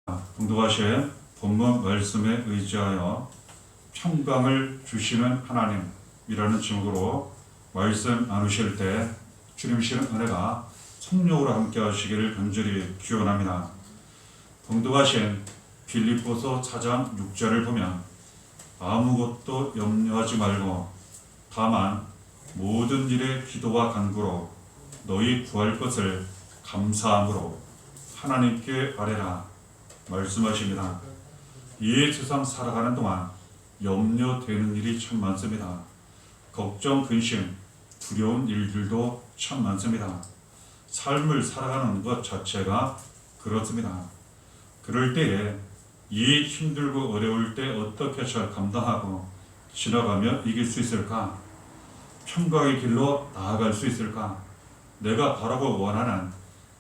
봉독하실 본문 말씀에 의지하여 평강을 주시는 하나님이라는 제목으로 말씀 나누실 때 주님 주시는 은혜가 성령으로 함께 하시기를 간절히 기원합니다. 봉독하신 빌립보서 4장 6절을 보면 아무것도 염려하지 말고 다만 모든 일에 기도와 간구로 너희 구할 것을 감사함으로 하나님께 아뢰라 말씀하십니다. 이 세상 살아가는 동안 염려되는 일이 참 많습니다. 걱정, 근심, 두려운 일들도 참 많습니다. 삶을 살아가는 것 자체가 그렇습니다. 그럴 때에 이 힘들고 어려울 때 어떻게 잘 감당하고 지나가며 이길 수 있을까? 평강의 길로 나아갈 수 있을까? 내가 바라고 원하는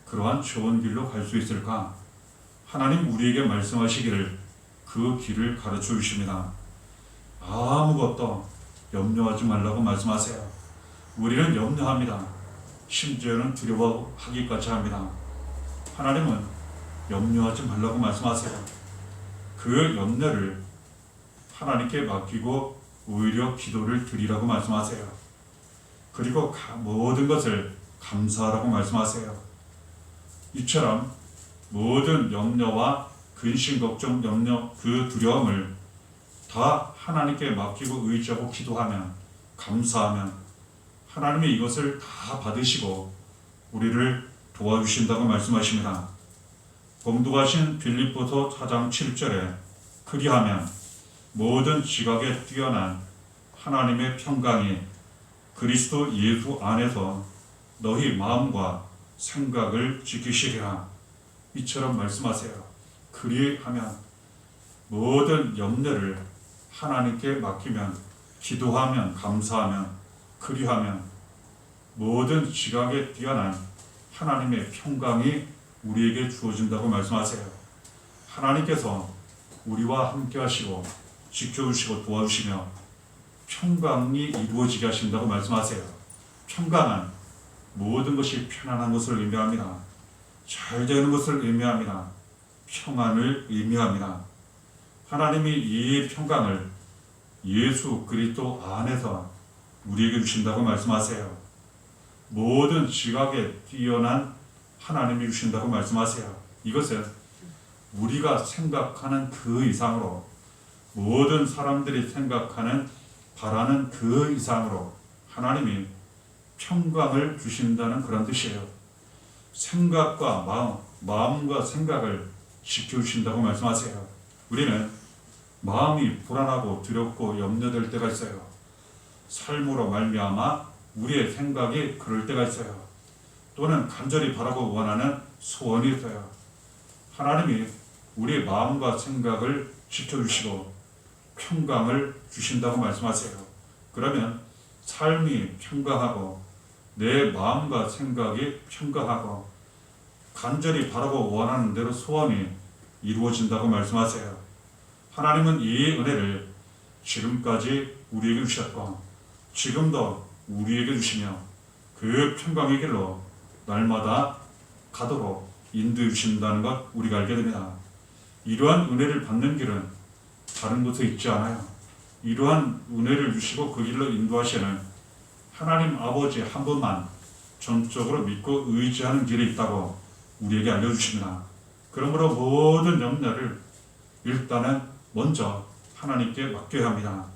그러한 좋은 길로 갈 수 있을까? 하나님 우리에게 말씀하시기를 그 길을 가르쳐 주십니다. 아무것도 염려하지 말라고 말씀하세요. 우리는 염려합니다. 심지어는 두려워하기까지 합니다. 하나님은 염려하지 말라고 말씀하세요. 그 염려를 하나님께 맡기고 오히려 기도를 드리라고 말씀하세요. 그리고 모든 것을 감사하라고 말씀하세요. 이처럼 모든 염려와 근심, 걱정, 염려, 그 두려움을 다 하나님께 맡기고 의지하고 기도하면, 감사하면 하나님이 이것을 다 받으시고 우리를 도와주신다고 말씀하십니다. 봉독하신 빌립보서 4장 7절에 그리하면 모든 지각에 뛰어난 하나님의 평강이 그리스도 예수 안에서 너희 마음과 생각을 지키시리라. 이처럼 말씀하세요. 그리하면 모든 염려를 하나님께 맡기면, 기도하면, 감사하면, 그리하면 모든 지각에 뛰어난 하나님의 평강이 우리에게 주어진다고 말씀하세요. 하나님께서 우리와 함께 하시고 지켜주시고 도와주시며 평강이 이루어지게 하신다고 말씀하세요. 평강은 모든 것이 편안한 것을 의미합니다. 잘 되는 것을 의미합니다. 평안을 의미합니다. 하나님이 이 평강을 예수 그리스도 안에서 우리에게 주신다고 말씀하세요. 모든 지각에 뛰어난 하나님이 주신다고 말씀하세요. 이것은 우리가 생각하는 그 이상으로, 모든 사람들이 생각하는 바라는 그 이상으로 하나님이 평강을 주신다는 그런 뜻이에요. 생각과 마음과 생각을 지켜주신다고 말씀하세요. 우리는 마음이 불안하고 두렵고 염려될 때가 있어요. 삶으로 말미암아 우리의 생각이 그럴 때가 있어요. 또는 간절히 바라고 원하는 소원이 있어요. 하나님이 우리의 마음과 생각을 지켜주시고 평강을 주신다고 말씀하세요. 그러면 삶이 평강하고 내 마음과 생각이 평강하고 간절히 바라고 원하는 대로 소원이 이루어진다고 말씀하세요. 하나님은 이 은혜를 지금까지 우리에게 주셨고 지금도 우리에게 주시며 그 평강의 길로 날마다 가도록 인도해 주신다는 것 우리가 알게 됩니다. 이러한 은혜를 받는 길은 다른 곳에 있지 않아요. 이러한 은혜를 주시고 그 길로 인도하시는 하나님 아버지 한 분만 전적으로 믿고 의지하는 길이 있다고 우리에게 알려주십니다. 그러므로 모든 염려를 일단은 먼저 하나님께 맡겨야 합니다.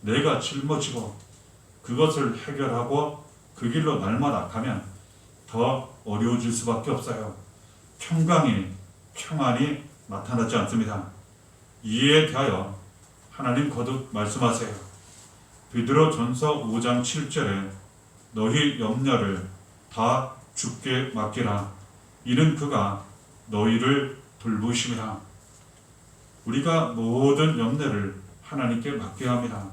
내가 짊어지고 그것을 해결하고 그 길로 날마다 가면 더 어려워질 수밖에 없어요. 평안이 나타나지 않습니다. 이에 대하여 하나님 거듭 말씀하세요. 베드로전서 5장 7절에 너희 염려를 다 주께 맡기라. 이는 그가 너희를 돌보심이라. 우리가 모든 염려를 하나님께 맡겨야 합니다.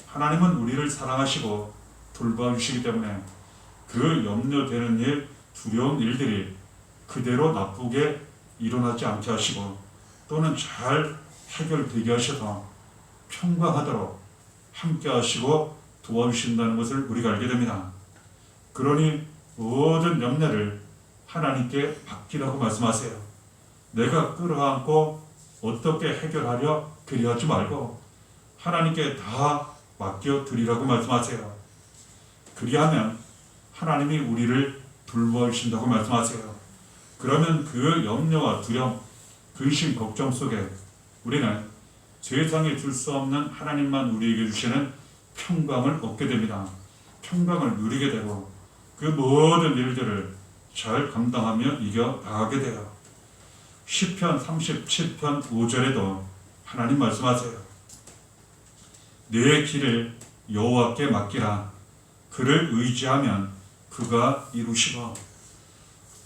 하나님은 우리를 사랑하시고 돌봐주시기 때문에 그 염려되는 일, 두려운 일들이 그대로 나쁘게 일어나지 않게 하시고 또는 잘 해결되게 하셔서 평강하도록 함께 하시고 도와주신다는 것을 우리가 알게 됩니다. 그러니 모든 염려를 하나님께 맡기라고 말씀하세요. 내가 끌어안고 어떻게 해결하려 그리하지 말고 하나님께 다 맡겨드리라고 말씀하세요. 그리하면 하나님이 우리를 돌보신다고 말씀하세요. 그러면 그 염려와 두려움, 근심, 걱정 속에 우리는 세상에 줄 수 없는 하나님만 우리에게 주시는 평강을 얻게 됩니다. 평강을 누리게 되고 그 모든 일들을 잘 감당하며 이겨나가게 돼요. 시편 37편 5절에도 하나님 말씀하세요. 내 길을 여호와께 맡기라. 그를 의지하면 그가 이루시고.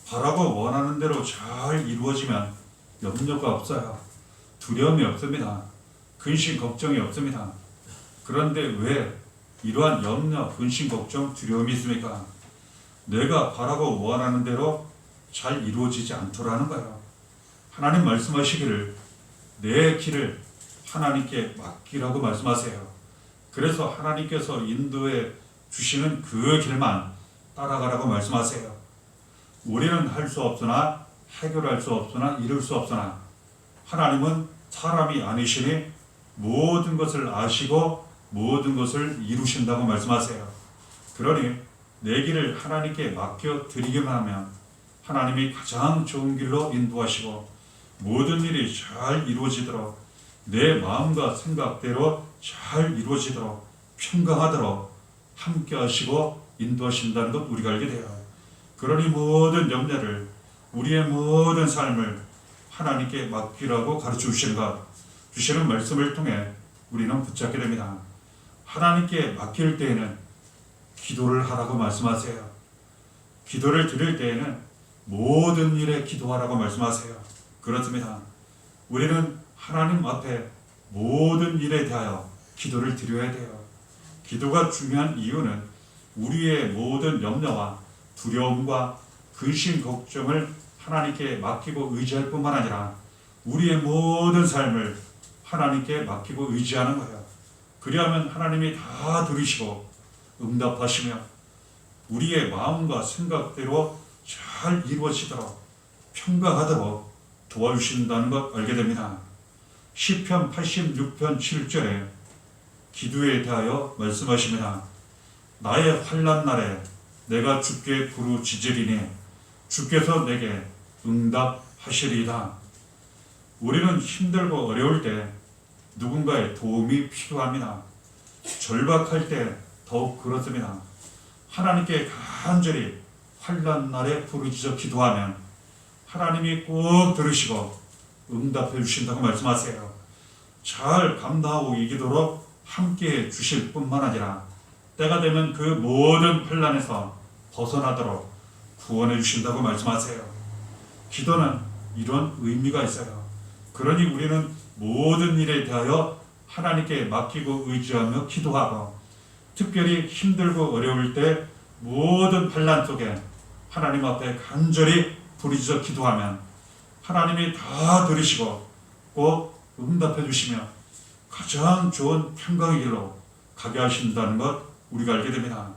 바라고 원하는 대로 잘 이루어지면 염려가 없어요. 두려움이 없습니다. 근심, 걱정이 없습니다. 그런데 왜 이러한 염려, 근심, 걱정, 두려움이 있습니까? 내가 바라고 원하는 대로 잘 이루어지지 않더라는 거예요. 하나님 말씀하시기를 내 길을 하나님께 맡기라고 말씀하세요. 그래서 하나님께서 인도해 주시는 그 길만 따라가라고 말씀하세요. 우리는 할 수 없으나 해결할 수 없으나 이룰 수 없으나 하나님은 사람이 아니시니 모든 것을 아시고 모든 것을 이루신다고 말씀하세요. 그러니 내 길을 하나님께 맡겨드리기만 하면 하나님이 가장 좋은 길로 인도하시고 모든 일이 잘 이루어지도록 내 마음과 생각대로 잘 이루어지도록 평강하도록 함께 하시고 인도하신다는 것 우리가 알게 돼요. 그러니 모든 염려를 우리의 모든 삶을 하나님께 맡기라고 가르쳐 주시는 말씀을 통해 우리는 붙잡게 됩니다. 하나님께 맡길 때에는 기도를 하라고 말씀하세요. 기도를 드릴 때에는 모든 일에 기도하라고 말씀하세요. 그렇습니다. 우리는 하나님 앞에 모든 일에 대하여 기도를 드려야 돼요. 기도가 중요한 이유는 우리의 모든 염려와 두려움과 근심, 걱정을 하나님께 맡기고 의지할 뿐만 아니라 우리의 모든 삶을 하나님께 맡기고 의지하는 거예요. 그리하면 하나님이 다 들으시고 응답하시며 우리의 마음과 생각대로 잘 이루어지도록 평강하도록 도와주신다는 것 알게 됩니다. 시편 86편 7절에 기도에 대하여 말씀하십니다. 나의 환난 날에 내가 주께 부르짖으리니 주께서 내게 응답하시리이다. 우리는 힘들고 어려울 때 누군가의 도움이 필요합니다. 절박할 때 더욱 그렇습니다. 하나님께 간절히 환난 날에 부르짖어 기도하면 하나님이 꼭 들으시고 응답해 주신다고 말씀하세요. 잘 감당하고 이기도록 함께해 주실 뿐만 아니라 때가 되면 그 모든 환난에서 벗어나도록 구원해 주신다고 말씀하세요. 기도는 이런 의미가 있어요. 그러니 우리는 모든 일에 대하여 하나님께 맡기고 의지하며 기도하고 특별히 힘들고 어려울 때 모든 환난 속에 하나님 앞에 간절히 부르짖어 기도하면 하나님이 다 들으시고 꼭 응답해 주시며 가장 좋은 평강의 길로 가게 하신다는 것 우리가 알게 됩니다.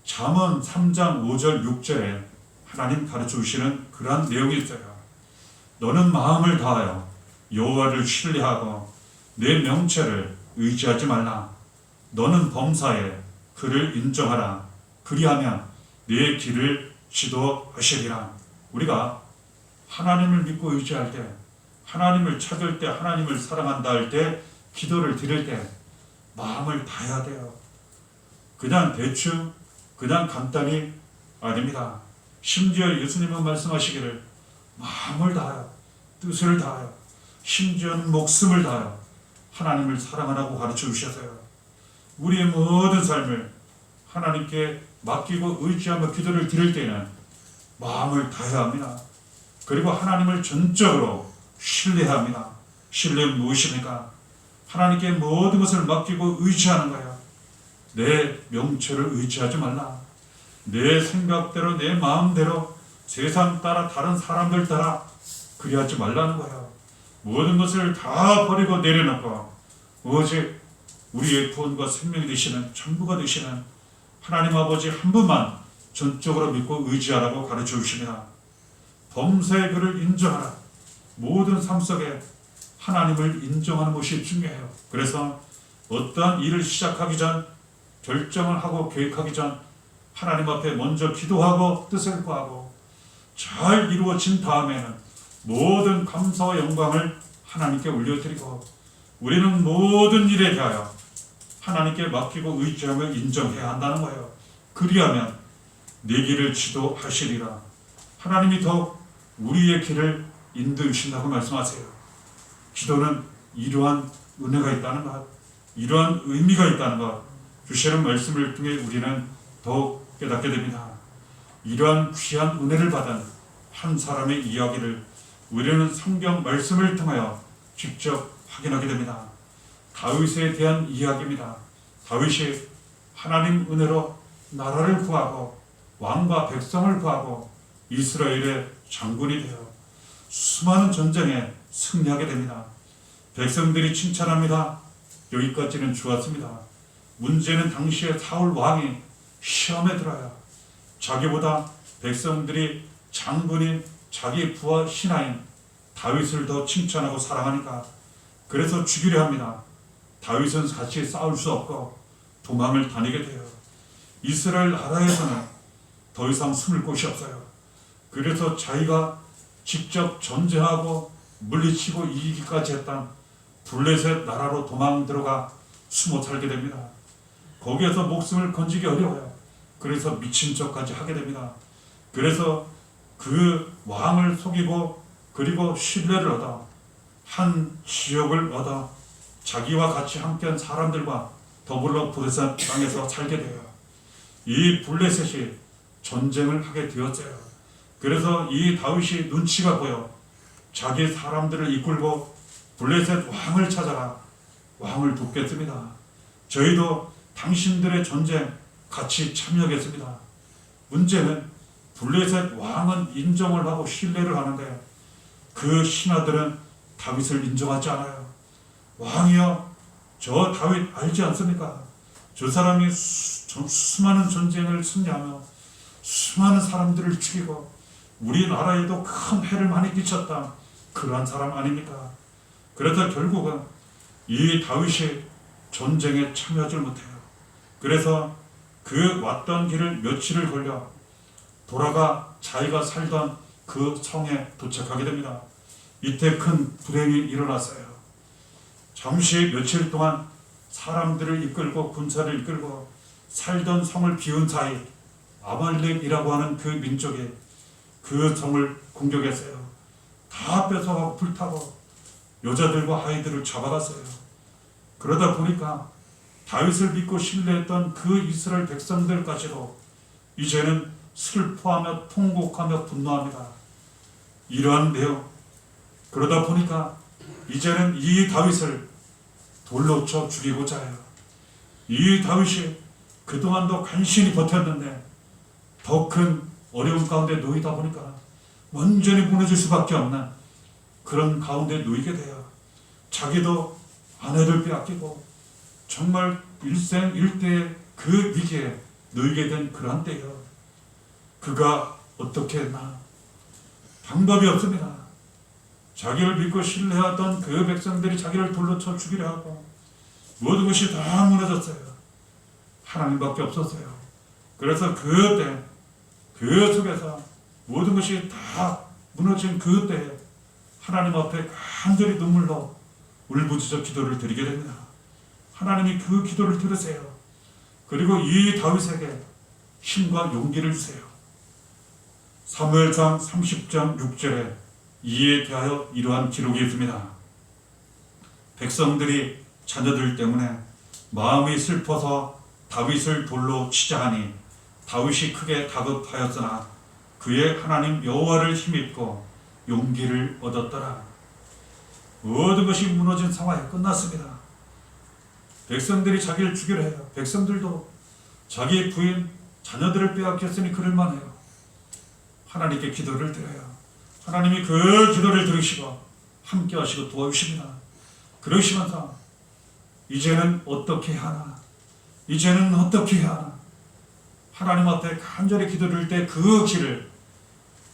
잠언 3장 5절 6절에 하나님 가르쳐 주시는 그러한 내용이 있어요. 너는 마음을 다하여 여호와를 신뢰하고 내 명체를 의지하지 말라. 너는 범사에 그를 인정하라. 그리하면 내 길을 지도하시리라. 우리가 하나님을 믿고 의지할 때, 하나님을 찾을 때, 하나님을 사랑한다 할 때, 기도를 드릴 때 마음을 다해야 돼요. 그냥 대충, 그냥 간단히 아닙니다. 심지어 예수님은 말씀하시기를 마음을 다하여, 뜻을 다하여, 심지어는 목숨을 다하여 하나님을 사랑하라고 가르쳐 주셨어요. 우리의 모든 삶을 하나님께 맡기고 의지하며 기도를 드릴 때는 마음을 다해야 합니다. 그리고 하나님을 전적으로 신뢰해야 합니다. 신뢰는 무엇입니까? 하나님께 모든 것을 맡기고 의지하는 거예요. 내 명철을 의지하지 말라. 내 생각대로 내 마음대로 세상 따라 다른 사람들 따라 그리하지 말라는 거예요. 모든 것을 다 버리고 내려놓고 오직 우리의 구원과 생명이 되시는 전부가 되시는 하나님 아버지 한 분만 전적으로 믿고 의지하라고 가르쳐 주십니다. 범사에 그를 인정하라. 모든 삶 속에 하나님을 인정하는 것이 중요해요. 그래서 어떠한 일을 시작하기 전, 결정을 하고 계획하기 전 하나님 앞에 먼저 기도하고 뜻을 구하고 잘 이루어진 다음에는 모든 감사와 영광을 하나님께 올려드리고 우리는 모든 일에 대하여 하나님께 맡기고 의지하며 인정해야 한다는 거예요. 그리하면 내 길을 지도하시리라. 하나님이 더욱 우리의 길을 인도하신다고 말씀하세요. 기도는 이러한 은혜가 있다는 것, 이러한 의미가 있다는 것, 주시는 말씀을 통해 우리는 더욱 깨닫게 됩니다. 이러한 귀한 은혜를 받은 한 사람의 이야기를 우리는 성경 말씀을 통하여 직접 확인하게 됩니다. 다윗에 대한 이야기입니다. 다윗이 하나님 은혜로 나라를 구하고 왕과 백성을 구하고 이스라엘의 장군이 되어 수많은 전쟁에 승리하게 됩니다. 백성들이 칭찬합니다. 여기까지는 좋았습니다. 문제는 당시에 사울 왕이 시험에 들어요. 자기보다 백성들이 장군인 자기 부하 신하인 다윗을 더 칭찬하고 사랑하니까 그래서 죽이려 합니다. 다윗은 같이 싸울 수 없고 도망을 다니게 돼요. 이스라엘 나라에서는 더 이상 숨을 곳이 없어요. 그래서 자기가 직접 전쟁하고 물리치고 이기기까지 했던 블레셋 나라로 도망 들어가 숨어 살게 됩니다. 거기에서 목숨을 건지기 어려워요. 그래서 미친 척까지 하게 됩니다. 그래서 그 왕을 속이고 그리고 신뢰를 얻어 한 지역을 얻어 자기와 같이 함께한 사람들과 더불어 블레셋 땅에서 살게 돼요. 이 블레셋이 전쟁을 하게 되었어요. 그래서 이 다윗이 눈치가 보여 자기 사람들을 이끌고 블레셋 왕을 찾아가 왕을 돕겠습니다. 저희도 당신들의 전쟁 같이 참여하겠습니다. 문제는 블레셋 왕은 인정을 하고 신뢰를 하는데 그 신하들은 다윗을 인정하지 않아요. 왕이여, 저 다윗 알지 않습니까? 저 사람이 수많은 전쟁을 승리하며 수많은 사람들을 죽이고 우리나라에도 큰 해를 많이 끼쳤다. 그러한 사람 아닙니까? 그래서 결국은 이 다윗이 전쟁에 참여하지 못해요. 그래서 그 왔던 길을 며칠을 걸려 돌아가 자기가 살던 그 성에 도착하게 됩니다. 이때 큰 불행이 일어났어요. 잠시 며칠 동안 사람들을 이끌고 군사를 이끌고 살던 성을 비운 사이 아말렉이라고 하는 그 민족이 그 성을 공격했어요. 다 뺏어가고 불타고 여자들과 아이들을 잡아갔어요. 그러다 보니까 다윗을 믿고 신뢰했던 그 이스라엘 백성들까지도 이제는 슬퍼하며 통곡하며 분노합니다. 이러한 내용, 그러다 보니까 이제는 이 다윗을 돌로 쳐 죽이고자 해요. 이 다윗이 그동안도 간신히 버텼는데 더 큰 어려운 가운데 놓이다 보니까 완전히 무너질 수밖에 없는 그런 가운데 놓이게 돼요. 자기도 아내를 빼앗기고 정말 일생일대의 그 위기에 놓이게 된 그러한 때예요. 그가 어떻게 했나? 방법이 없습니다. 자기를 믿고 신뢰하던 그 백성들이 자기를 돌로 쳐 죽이려 하고 모든 것이 다 무너졌어요. 하나님밖에 없었어요. 그래서 그때 그 속에서 모든 것이 다 무너진 그때에 하나님 앞에 간절히 눈물로 울부짖어 기도를 드리게 됩니다. 하나님이 그 기도를 들으세요. 그리고 이 다윗에게 힘과 용기를 주세요. 사무엘상 30장 6절에 이에 대하여 이러한 기록이 있습니다. 백성들이 자녀들 때문에 마음이 슬퍼서 다윗을 돌로 치자 하니 다윗이 크게 다급하였으나 그의 하나님 여호와를 힘입고 용기를 얻었더라. 모든 것이 무너진 상황이 끝났습니다. 백성들이 자기를 죽이려 해요. 백성들도 자기 부인 자녀들을 빼앗겼으니 그럴만해요. 하나님께 기도를 드려요. 하나님이 그 기도를 들으시고 함께 하시고 도와주십니다. 그러시면서 이제는 어떻게 하나? 이제는 어떻게 해야 하나? 하나님 앞에 간절히 기도를 때 그 길을,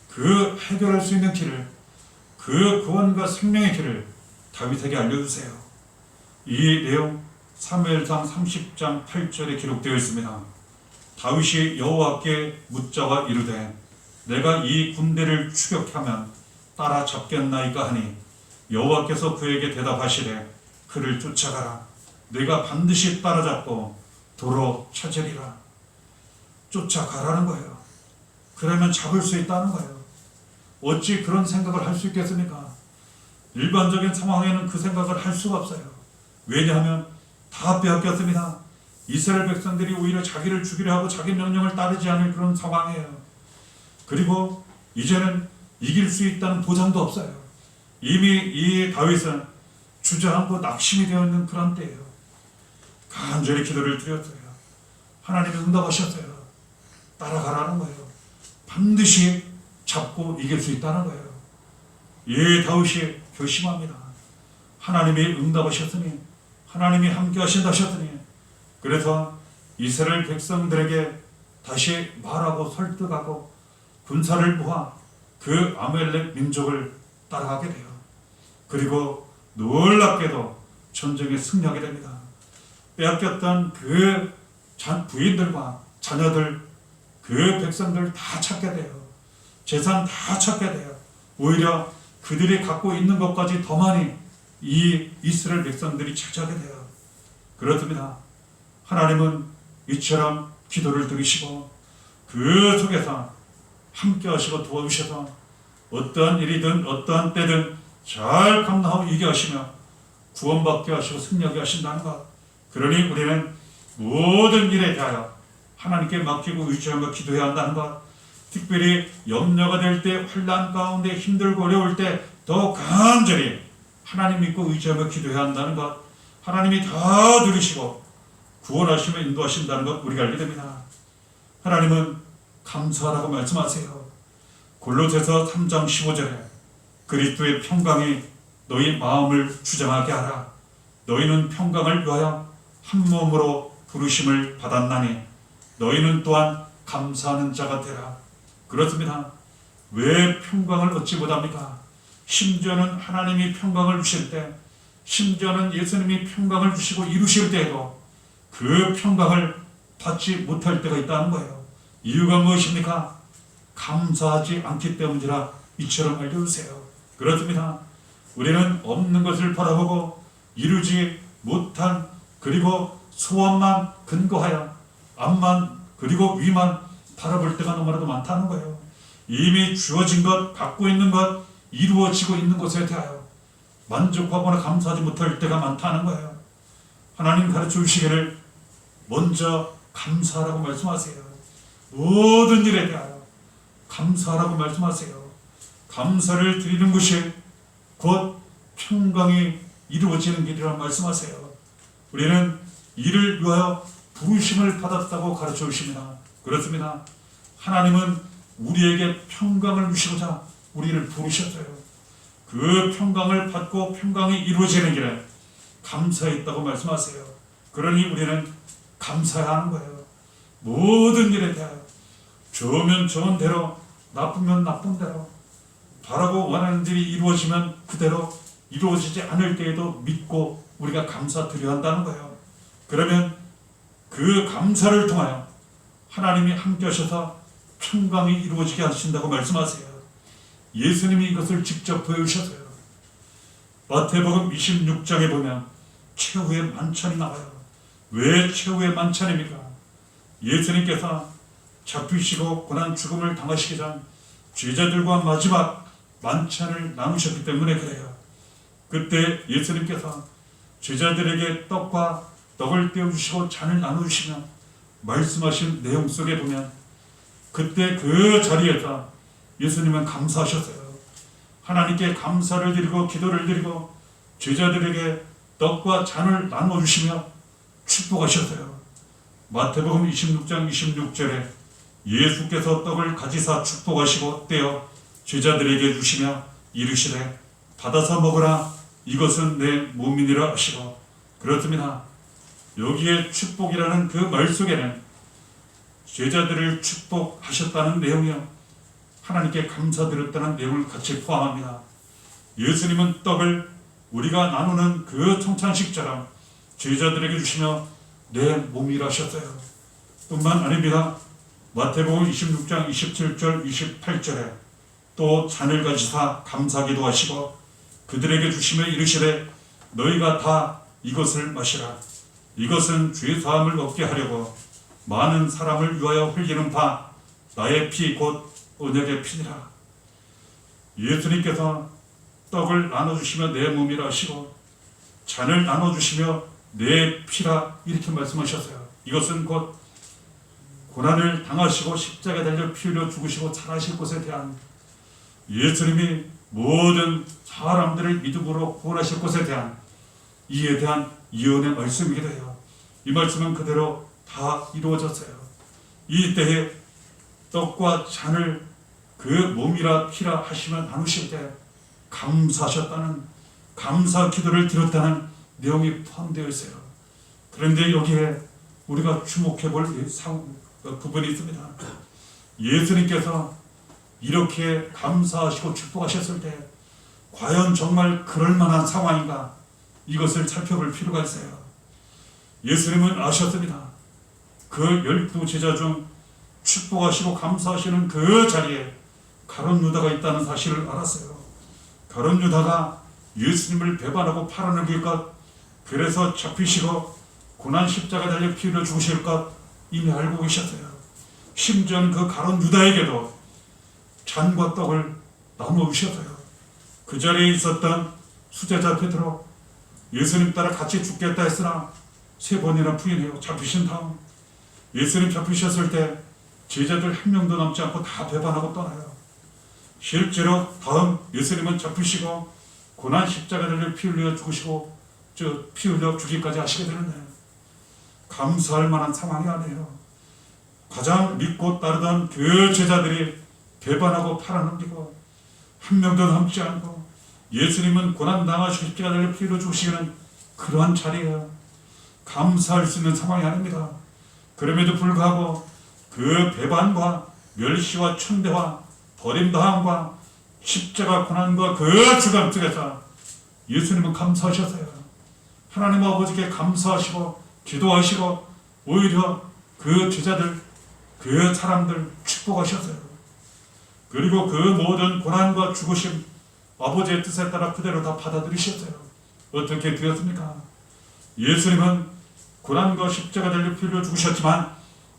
그 해결할 수 있는 길을, 그 구원과 생명의 길을 다윗에게 알려주세요. 이 내용 사무엘상 30장 8절에 기록되어 있습니다. 다윗이 여호와께 묻자와 이르되 내가 이 군대를 추격하면 따라잡겠나이까 하니 여호와께서 그에게 대답하시되 그를 쫓아가라. 내가 반드시 따라잡고 도로 찾으리라. 쫓아가라는 거예요. 그러면 잡을 수 있다는 거예요. 어찌 그런 생각을 할 수 있겠습니까? 일반적인 상황에는 그 생각을 할 수가 없어요. 왜냐하면 다 빼앗겼습니다. 이스라엘 백성들이 오히려 자기를 죽이려 하고 자기 명령을 따르지 않을 그런 상황이에요. 그리고 이제는 이길 수 있다는 보장도 없어요. 이미 이 다윗은 주저앉고 낙심이 되어 있는 그런 때예요. 간절히 기도를 드렸어요. 하나님이 응답하셨어요. 따라가라는 거예요. 반드시 잡고 이길 수 있다는 거예요. 이 다윗이 결심합니다. 하나님이 응답하셨으니, 하나님이 함께 하신다 하셨더니, 그래서 이스라엘 백성들에게 다시 말하고 설득하고 군사를 모아 그 아말렉 민족을 따라가게 돼요. 그리고 놀랍게도 전쟁에 승리하게 됩니다. 빼앗겼던 그 부인들과 자녀들, 그 백성들 다 찾게 돼요. 재산 다 찾게 돼요. 오히려 그들이 갖고 있는 것까지 더 많이 이 이스라엘 백성들이 차지하게 돼요. 그렇습니다. 하나님은 이처럼 기도를 들으시고 그 속에서 함께 하시고 도와주셔서 어떠한 일이든 어떠한 때든 잘 감당하고 이겨 하시며 구원받게 하시고 승리하게 하신다는 것. 그러니 우리는 모든 일에 대하여 하나님께 맡기고 의지하며 기도해야 한다는 것. 특별히 염려가 될 때, 환난 가운데 힘들고 어려울 때 더 간절히 하나님 믿고 의지하며 기도해야 한다는 것. 하나님이 다 들으시고 구원하시며 인도하신다는 것 우리가 알게 됩니다. 하나님은 감사하라고 말씀하세요. 골로새서 3장 15절에 그리스도의 평강이 너희 마음을 주장하게 하라. 너희는 평강을 위하여 한 몸으로 부르심을 받았나니 너희는 또한 감사하는 자가 되라. 그렇습니다. 왜 평강을 얻지 못합니까? 심지어는 하나님이 평강을 주실 때, 심지어는 예수님이 평강을 주시고 이루실 때에도 그 평강을 받지 못할 때가 있다는 거예요. 이유가 무엇입니까? 감사하지 않기 때문이라 이처럼 알려주세요. 그렇습니다. 우리는 없는 것을 바라보고 이루지 못한, 그리고 소원만 근거하여 앞만 그리고 위만 바라볼 때가 너무나도 많다는 거예요. 이미 주어진 것, 갖고 있는 것, 이루어지고 있는 것에 대하여 만족하거나 감사하지 못할 때가 많다는 거예요. 하나님 가르쳐 주시기를 먼저 감사하라고 말씀하세요. 모든 일에 대하여 감사하라고 말씀하세요. 감사를 드리는 것이 곧 평강이 이루어지는 길이라고 말씀하세요. 우리는 이를 위하여 부르심을 받았다고 가르쳐 주십니다. 그렇습니다. 하나님은 우리에게 평강을 주시고자 우리를 부르셨어요. 그 평강을 받고 평강이 이루어지는 길에 감사했다고 말씀하세요. 그러니 우리는 감사해야 하는 거예요. 모든 일에 대하여 좋으면 좋은 대로, 나쁘면 나쁜 대로, 바라고 원하는 일이 이루어지면 그대로, 이루어지지 않을 때에도 믿고 우리가 감사드려야 한다는 거예요. 그러면 그 감사를 통하여 하나님이 함께 하셔서 평강이 이루어지게 하신다고 말씀하세요. 예수님이 이것을 직접 보여주셨어요. 마태복음 26장에 보면 최후의 만찬이 나와요. 왜 최후의 만찬입니까? 예수님께서 잡히시고 고난 죽음을 당하시기 전 제자들과 마지막 만찬을 나누셨기 때문에 그래요. 그때 예수님께서 제자들에게 떡을 떼어주시고 잔을 나눠주시며 말씀하신 내용 속에 보면 그때 그 자리에서 예수님은 감사하셨어요. 하나님께 감사를 드리고 기도를 드리고 제자들에게 떡과 잔을 나눠주시며 축복하셨어요. 마태복음 26장 26절에 예수께서 떡을 가지사 축복하시고 떼어 제자들에게 주시며 이르시되 받아서 먹으라, 이것은 내 몸이니라 하시고. 그렇습니다. 여기에 축복이라는 그 말 속에는 제자들을 축복하셨다는 내용이요, 하나님께 감사드렸다는 내용을 같이 포함합니다. 예수님은 떡을 우리가 나누는 그 청찬식처럼 제자들에게 주시며 내 몸이라 하셨어요. 뿐만 아닙니다. 마태복음 26장 27절 28절에 또 잔을 가지사 감사기도 하시고 그들에게 주시며 이르시되 너희가 다 이것을 마시라. 이것은 죄사함을 얻게 하려고 많은 사람을 위하여 흘리는 바 나의 피 곧 언약의 피니라. 예수님께서 떡을 나눠주시며 내 몸이라 하시고 잔을 나눠주시며 내 피라 이렇게 말씀하셨어요. 이것은 곧 고난을 당하시고 십자가에 달려 피 흘려 죽으시고 살아실 것에 대한 예수님이 모든 사람들을 믿음으로 구원하실 것에 대한 이에 대한 예언의 말씀이기도 해요. 이 말씀은 그대로 다 이루어졌어요. 이 때에 떡과 잔을 그 몸이라 피라 하시며 나누실 때 감사하셨다는 감사 기도를 드렸다는 내용이 포함되어 있어요. 그런데 여기에 우리가 주목해 볼 부분이 있습니다. 예수님께서 이렇게 감사하시고 축복하셨을 때 과연 정말 그럴 만한 상황인가, 이것을 살펴볼 필요가 있어요. 예수님은 아셨습니다. 그 12제자 중 축복하시고 감사하시는 그 자리에 가룟 유다가 있다는 사실을 알았어요. 가룟 유다가 예수님을 배반하고 팔아넘길 것, 그래서 잡히시고 고난 십자가 달려 피 흘려 죽으실 것 이미 알고 계셨어요. 심지어는 그 가룟 유다에게도 잔과 떡을 나누어 주셨어요. 그 자리에 있었던 수제자 베드로, 예수님 따라 같이 죽겠다 했으나 3번이나 부인해요. 잡히신 다음 예수님 잡히셨을 때 제자들 한 명도 남지 않고 다 배반하고 떠나요. 실제로 다음 예수님은 잡히시고 고난 십자가 달려 피 흘려 죽으시고 피 흘려 죽기까지 하시게 되는데 감사할 만한 상황이 아니에요. 가장 믿고 따르던 그 제자들이 배반하고 팔아넘기고 한 명도 남지 않고 예수님은 고난당하시고 십자가 달려 피 흘려 죽으시는 그러한 자리예요. 감사할 수 있는 상황이 아닙니다. 그럼에도 불구하고 그 배반과 멸시와 천대와 버림당함과 십자가 고난과 그 죽음 속에서 예수님은 감사하셨어요. 하나님 아버지께 감사하시고 기도하시고 오히려 그 제자들, 그 사람들 축복하셨어요. 그리고 그 모든 고난과 죽으심 아버지의 뜻에 따라 그대로 다 받아들이셨어요. 어떻게 되었습니까? 예수님은 고난과 십자가 달려 피 흘려 죽으셨지만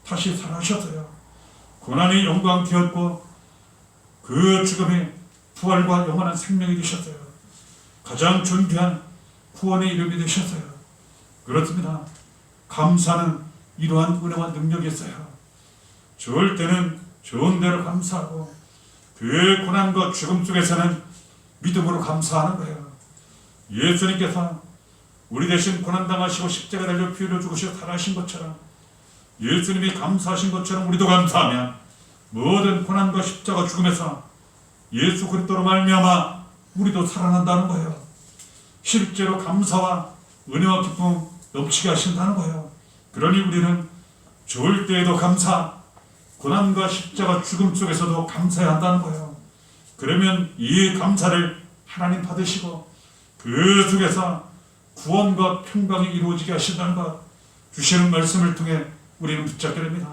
다시 살아나셨어요. 고난이 영광 되었고 그 죽음이 부활과 영원한 생명이 되셨어요. 가장 존귀한 구원의 이름이 되셨어요. 그렇습니다. 감사는 이러한 은혜와 능력이 있어요. 좋을 때는 좋은 대로 감사하고 그 고난과 죽음 속에서는 믿음으로 감사하는 거예요. 예수님께서 우리 대신 고난당하시고 십자가 달려 피 흘려 죽으시고 살아신 것처럼 예수님이 감사하신 것처럼 우리도 감사하면 모든 고난과 십자가 죽음에서 예수 그리스도로 말미암아 우리도 살아난다는 거예요. 실제로 감사와 은혜와 기쁨 넘치게 하신다는 거예요. 그러니 우리는 좋을 때에도 감사, 고난과 십자가 죽음 속에서도 감사해야 한다는 거예요. 그러면 이 감사를 하나님 받으시고 그 속에서 구원과 평강이 이루어지게 하신다는 것, 주시는 말씀을 통해 우리는 붙잡게 됩니다.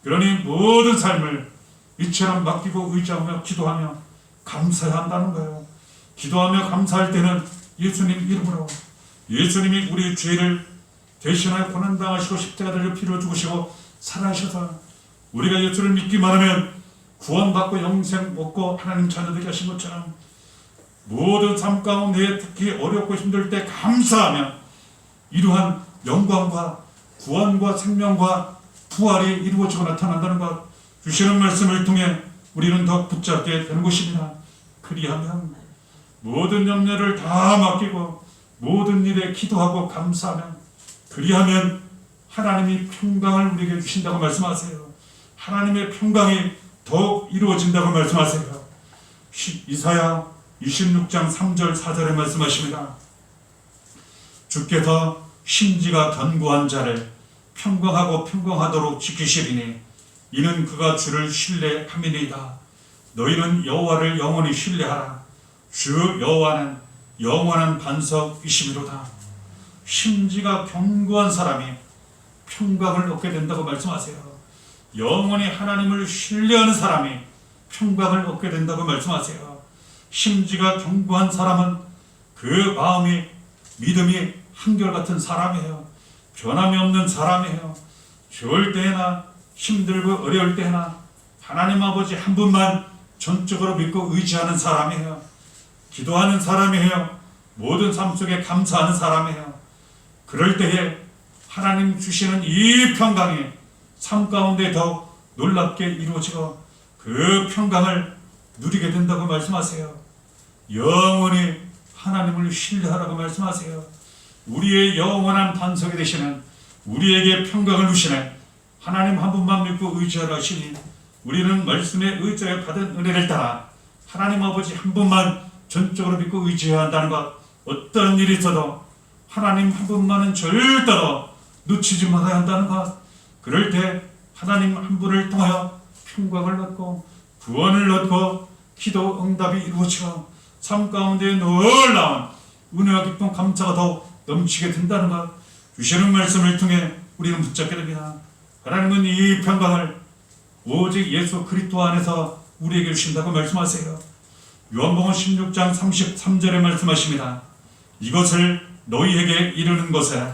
그러니 모든 삶을 이처럼 맡기고 의지하며 기도하며 감사해야 한다는 거예요. 기도하며 감사할 때는 예수님 이름으로, 예수님이 우리 죄를 대신하여 고난당하시고 십자가 달려 피를 죽으시고 살아나셔서 우리가 예수를 믿기만 하면 구원받고 영생 얻고 하나님 자녀되게 하신 것처럼 모든 삶 가운데 특히 어렵고 힘들 때 감사하며 이러한 영광과 구원과 생명과 부활이 이루어지고 나타난다는 것, 주시는 말씀을 통해 우리는 더 붙잡게 되는 것입니다. 그리하면 모든 염려를 다 맡기고 모든 일에 기도하고 감사하면, 그리하면 하나님이 평강을 우리에게 주신다고 말씀하세요. 하나님의 평강이 더욱 이루어진다고 말씀하세요. 이사야 26장 3절 4절에 말씀하십니다. 주께서 심지가 견고한 자를 평강하고 평강하도록 지키시리니 이는 그가 주를 신뢰함이니이다. 너희는 여호와를 영원히 신뢰하라. 주 여호와는 영원한 반석이심이로다. 심지가 견고한 사람이 평강을 얻게 된다고 말씀하세요. 영원히 하나님을 신뢰하는 사람이 평강을 얻게 된다고 말씀하세요. 심지가 견고한 사람은 그 마음이 믿음이 한결같은 사람이에요. 변함이 없는 사람이에요. 좋을 때나 힘들고 어려울 때나 하나님 아버지 한 분만 전적으로 믿고 의지하는 사람이에요. 기도하는 사람이에요. 모든 삶 속에 감사하는 사람이에요. 그럴 때에 하나님 주시는 이 평강이 삶 가운데 더욱 놀랍게 이루어지고 그 평강을 누리게 된다고 말씀하세요. 영원히 하나님을 신뢰하라고 말씀하세요. 우리의 영원한 반석이 되시는 우리에게 평강을 주시는 하나님 한 분만 믿고 의지하라 하시니 우리는 말씀에 의지하여 받은 은혜를 따라 하나님 아버지 한 분만 전적으로 믿고 의지해야 한다는 것, 어떤 일이 있어도 하나님 한 분만은 절대로 놓치지 말아야 한다는 것, 그럴 때 하나님 한 분을 통하여 평강을 얻고 구원을 얻고 기도 응답이 이루어지고 삶 가운데 놀라운 은혜와 기쁨 감사가 더욱 넘치게 된다는 것, 주시는 말씀을 통해 우리는 붙잡게 됩니다. 하나님은 이 평강을 오직 예수 그리스도 안에서 우리에게 주신다고 말씀하세요. 요한복음 16장 33절에 말씀하십니다. 이것을 너희에게 이르는 것에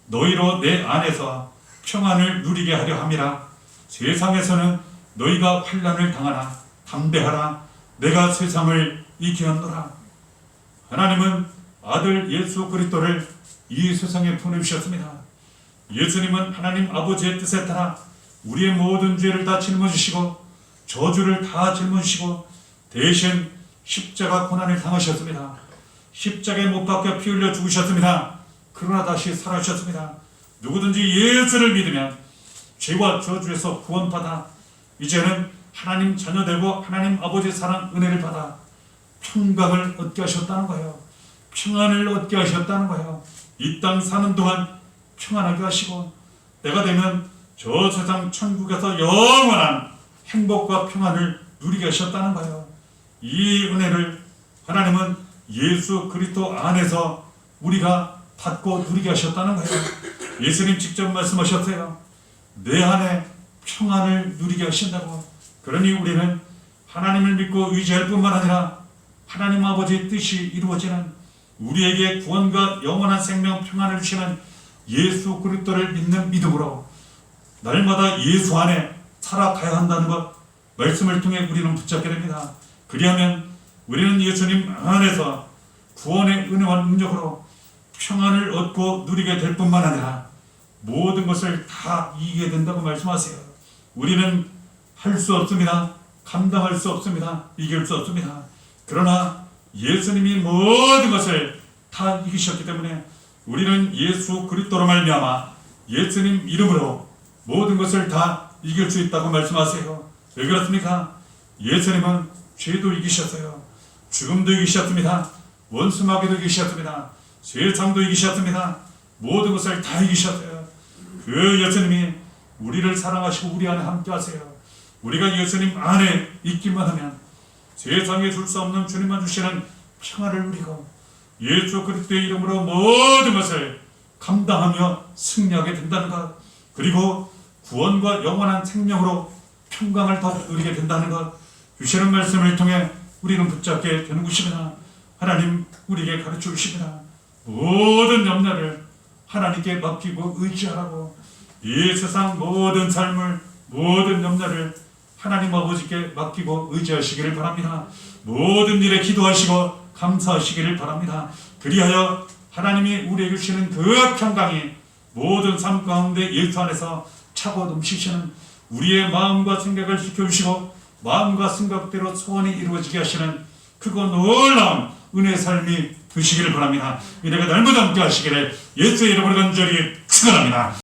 너희로 내 안에서 평안을 누리게 하려 함이라. 세상에서는 너희가 환난을 당하나 담대하라. 내가 세상을 이기었노라. 하나님은 아들 예수 그리스도를 이 세상에 보내주셨습니다. 예수님은 하나님 아버지의 뜻에 따라 우리의 모든 죄를 다 짊어지시고 저주를 다 짊어지시고 대신 십자가 고난을 당하셨습니다. 십자가에 못 박혀 피 흘려 죽으셨습니다. 그러나 다시 살아주셨습니다. 누구든지 예수를 믿으면 죄와 저주에서 구원받아 이제는 하나님 자녀되고 하나님 아버지의 사랑 은혜를 받아 평강을 얻게 하셨다는 거예요. 평안을 얻게 하셨다는 거예요. 이 땅 사는 동안 평안하게 하시고 때가 되면 저 세상 천국에서 영원한 행복과 평안을 누리게 하셨다는 거예요. 이 은혜를 하나님은 예수 그리스도 안에서 우리가 받고 누리게 하셨다는 거예요. 예수님 직접 말씀하셨어요. 내 안에 평안을 누리게 하신다고. 그러니 우리는 하나님을 믿고 의지할 뿐만 아니라 하나님 아버지의 뜻이 이루어지는 우리에게 구원과 영원한 생명 평안을 주시는 예수 그리스도를 믿는 믿음으로 날마다 예수 안에 살아가야 한다는 것 말씀을 통해 우리는 붙잡게 됩니다. 그리하면 우리는 예수님 안에서 구원의 은혜와 능력으로 평안을 얻고 누리게 될 뿐만 아니라 모든 것을 다 이기게 된다고 말씀하세요. 우리는 할 수 없습니다. 감당할 수 없습니다. 이길 수 없습니다. 그러나 예수님이 모든 것을 다 이기셨기 때문에 우리는 예수 그리스도로 말미암아 예수님 이름으로 모든 것을 다 이길 수 있다고 말씀하세요. 왜 그렇습니까? 예수님은 죄도 이기셨어요. 죽음도 이기셨습니다. 원수마귀도 이기셨습니다. 세상도 이기셨습니다. 모든 것을 다 이기셨어요. 그 예수님이 우리를 사랑하시고 우리 안에 함께 하세요. 우리가 예수님 안에 있기만 하면 세상에 줄 수 없는 주님만 주시는 평안을 누리고 예수 그리스도의 이름으로 모든 것을 감당하며 승리하게 된다는 것, 그리고 구원과 영원한 생명으로 평강을 더 누리게 된다는 것, 주시는 말씀을 통해 우리는 붙잡게 되는 것입니다. 하나님 우리에게 가르쳐 주십니다. 모든 염려를 하나님께 맡기고 의지하라고. 이 세상 모든 삶을 모든 염려를 하나님 아버지께 맡기고 의지하시기를 바랍니다. 모든 일에 기도하시고 감사하시기를 바랍니다. 그리하여 하나님이 우리에게 주시는 그 평강이 모든 삶 가운데 예수 안에서 차고 넘치시는 우리의 마음과 생각을 지켜주시고 마음과 생각대로 소원이 이루어지게 하시는 크고 놀라운 은혜의 삶이 되시기를 바랍니다. 은혜가 날마다 함께 하시기를 예수의 이름으로 간절히 축원합니다.